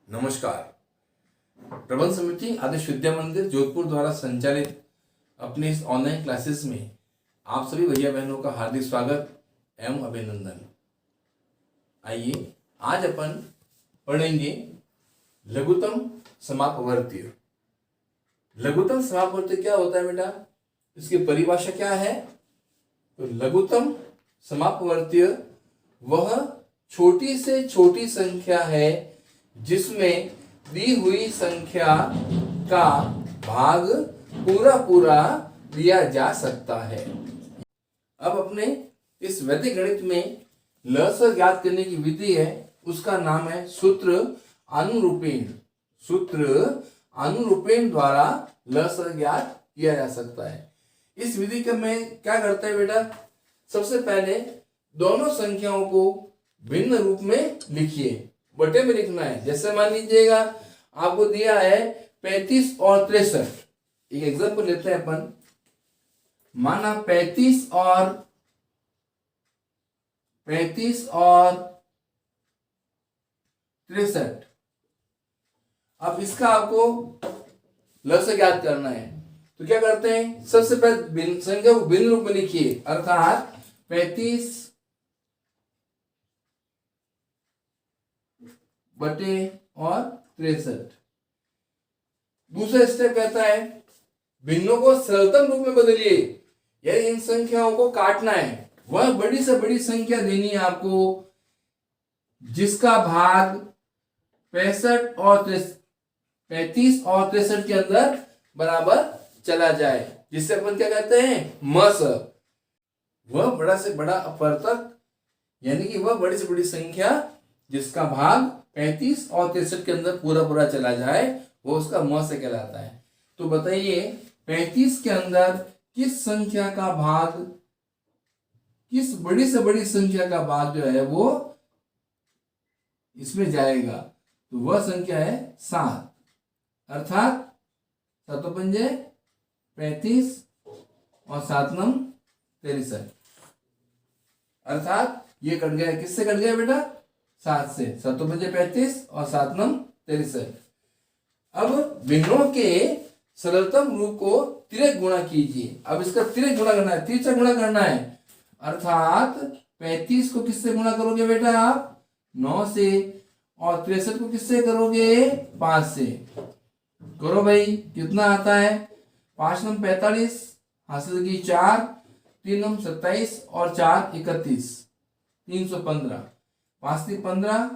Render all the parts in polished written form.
नमस्कार। प्रबंध समिति आदर्श विद्या मंदिर जोधपुर द्वारा संचालित अपने इस ऑनलाइन क्लासेस में आप सभी भैया बहनों का हार्दिक स्वागत एवं अभिनंदन। आइए आज अपन पढ़ेंगे लघुत्तम समापवर्तीय। लघुत्तम समापवर्तीय क्या होता है बेटा, इसकी परिभाषा क्या है? तो लघुत्तम समापवर्तीय वह छोटी से छोटी संख्या है जिसमें दी हुई संख्या का भाग पूरा पूरा लिया जा सकता है। अब अपने इस वैदिक गणित में लस ज्ञात करने की विधि है, उसका नाम है सूत्र अनुरूपेण। सूत्र अनुरूपेण द्वारा लस ज्ञात किया जा सकता है। इस विधि का में क्या करते हैं बेटा, सबसे पहले दोनों संख्याओं को भिन्न रूप में लिखिए, बटे में लिखना है। जैसे मान लीजिएगा आपको दिया है 35 और 63। एक एग्जांपल लेते हैं अपन। माना 35 और 63। अब इसका आपको लस ज्ञात करना है, तो क्या करते हैं, सबसे पहले संख्या को भिन्न रूप में लिखिए, अर्थात 35 बटे और 63। दूसरा स्टेप कहता है भिन्नों को सरलतम रूप में बदलिए, यानी इन संख्याओं को काटना है। वह बड़ी से बड़ी संख्या देनी है आपको जिसका भाग 35 और 63 के अंदर बराबर चला जाए, जिससे अपन क्या कहते हैं, मस। वह बड़ा से बड़ा अपवर्तक, यानी कि वह बड़ी से बड़ी संख्या जिसका भाग 35 और 63 के अंदर पूरा पूरा चला जाए, वो उसका म से कहलाता है। तो बताइए 35 के अंदर किस संख्या का भाग, किस बड़ी से बड़ी संख्या का भाग जो है वो इसमें जाएगा, तो वह संख्या है 7। अर्थात 7 पंजे 35 और 7 नम 63। अर्थात ये कट गया, किससे कट गया बेटा, 7 से। 7 बजे 35 और 7 नम 63। अब भिन्नों के सरलतम रूप को तिर्यक गुणा कीजिए। अब इसका तिर्यक गुणा करना है, तिरछा गुणा करना है। अर्थात 35 को किससे गुणा करोगे बेटा आप, 9 से, और 63 को किससे करोगे, 5 से। करो भाई, कितना आता है, 5 नम 45, हासिल की 4, 3 नम 27 और 4 31, 315। 5 3 15,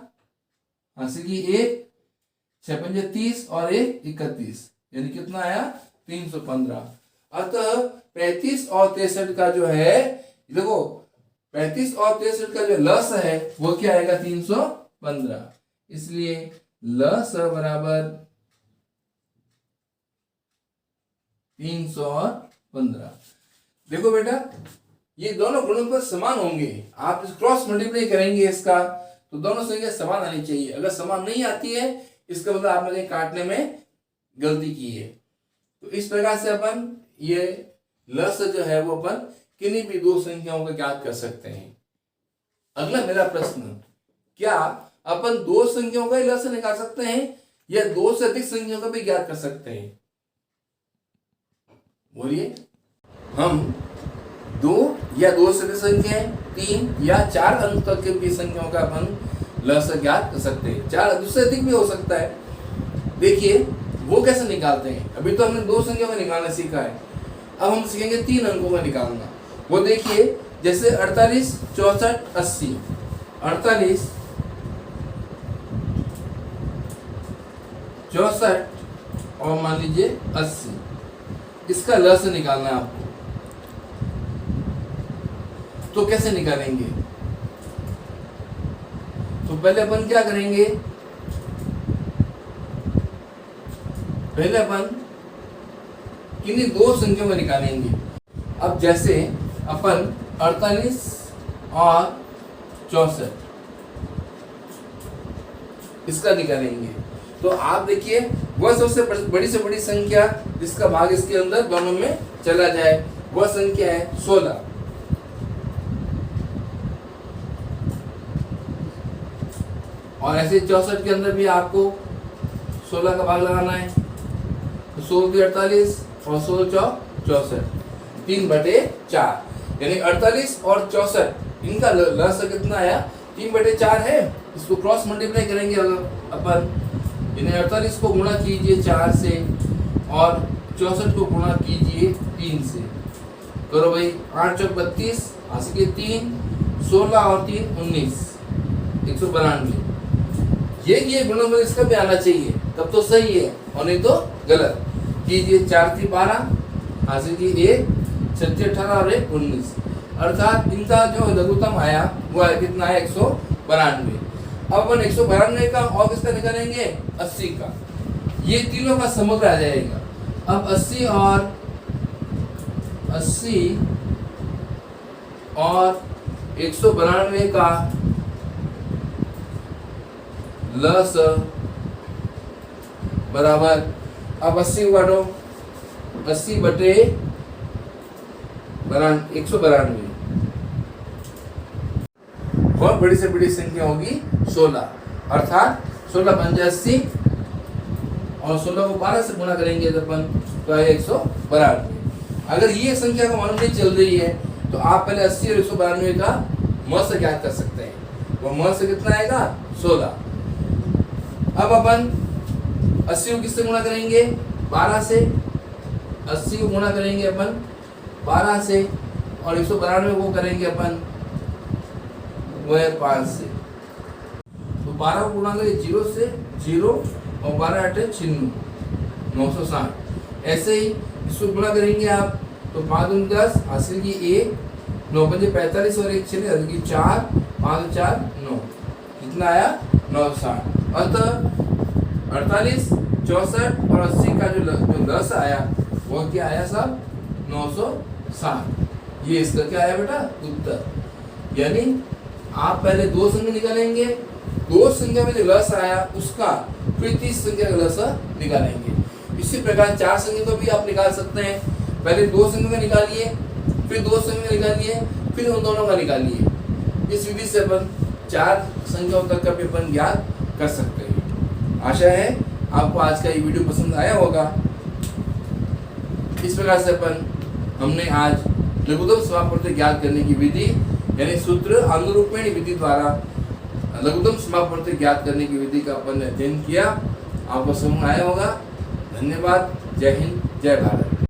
हासिल की 1, 6 पंजे 30 और 1 31, यानी कितना आया, 315। अतः 35 और 63 का जो है, देखो 35 और 63 का जो लस है वो क्या आएगा, 315। इसलिए लस बराबर 315। देखो बेटा, ये दोनों गुणनफल समान होंगे। आप क्रॉस मल्टीप्लाई करेंगे इसका, तो दोनों संख्या समान आनी चाहिए। अगर समान नहीं आती है, इसका मतलब आपने कहीं काटने में गलती की है। तो इस प्रकार से अपन ये लस जो है वो अपन किन्हीं भी दो संख्याओं को ज्ञात कर सकते हैं। अगला मेरा प्रश्न, क्या अपन दो संख्याओं का ही लस निकाल सकते हैं या दो से अधिक संख्याओं का भी ज्ञात कर सकते हैं? बोलिए। हम 2 या 2 से अधिक संख्याएं, 3 या 4 अंक तक की संख्याओं का अपन लस ज्ञात कर सकते हैं। 4 से अधिक भी हो सकता है। देखिए वो कैसे निकालते हैं। अभी तो हमने 2 संख्याओं का निकालना सीखा है, अब हम सीखेंगे 3 अंकों का निकालना। वो देखिए, जैसे 48 64 80, 48 64 और मान लीजिए 80, इसका लस निकालना है आपको। तो कैसे निकालेंगे? तो पहले अपन क्या करेंगे, पहले अपन किन्हीं दो संख्याओं में निकालेंगे। अब जैसे अपन 48 और 64 इसका निकालेंगे, तो आप देखिए वह सबसे बड़ी से बड़ी संख्या जिसका भाग इसके अंदर दोनों में चला जाए, वह संख्या है 16। और ऐसे 64 के अंदर भी आपको 16 का भाग लगाना है, तो 16 की 48 और 16 चौक 64, 3/4, यानी 48 और 64 इनका लस कितना आया, 3/4 है। इसको क्रॉस मल्टीप्लाई करेंगे अपन, यानी 48 को गुणा कीजिए 4 से और 64 को गुणा कीजिए 3 से। करो भाई, 8 चौक 32, 80 के 3, 16 और 3 19, 192। ये गुणनफल इसका भी आना चाहिए, तब तो सही है, और नहीं तो गलत। कीजिए 4 3 12, 80 की 1, 36 18 और 1 19, अर्थात इनका जो लघुत्तम आया वो है कितना है, 192। अब अपन 192 का और किसका निकालेंगे, 80 का, ये तीनों का समग्र आ जाएगा। अब 80 और 192 का लस बराबर, अब 80 को काटो, 80/192, बहुत बड़ी से बड़ी संख्या होगी 16, अर्थात 16 पंजे 80 और 16 को 12 से गुणा करेंगे तो अपन तो है 192। अगर ये संख्या को मालूम नहीं चल रही है तो आप पहले 80 और 192 का मस ज्ञात कर सकते हैं। वो मस कितना आएगा, 16। अब अपन 80 को किससे गुणा करेंगे, 12 से। 80 को गुणा करेंगे अपन 12 से, और 192 को करेंगे अपन वो है 5 से। तो 12 को गुणा करेंगे 0 से, 0 और 12 8 96, 960। ऐसे ही इसको गुणा करेंगे आप तो 5 दूनी 10, 80 की 1, 9 पंजे 45 और 1 6 80 की 4, 5 4 9, कितना आया, 960। अतः 48 64 और 80 का जो 10 आया वो क्या आया साहब, 960। ये इसका क्या आया बेटा, उत्तर। यानी आप पहले दो संख्या निकालेंगे, दो संख्या में जो लस आया उसका फिर 30 संख्या का लस निकालेंगे। इसी प्रकार 4 संख्या को भी आप निकाल सकते हैं, पहले दो संख्या का निकालिए, फिर दो संख्या का निकालिए, फिर उन दोनों का निकालिए। इस विधि से अपन 4 संख्याओं तक का भी अपन ज्ञात कर सकते हैं। आशा है आपको आज का ये वीडियो पसंद आया होगा। इस प्रकार से अपन हमने आज लघुत्तम समापवर्ती ज्ञात करने की विधि यानी सूत्र अनुरूपणी विधि द्वारा लघुत्तम समापवर्ती ज्ञात करने की विधि का अपन ने अध्ययन किया। आपको समझ आया होगा। धन्यवाद। जय हिंद, जय भारत।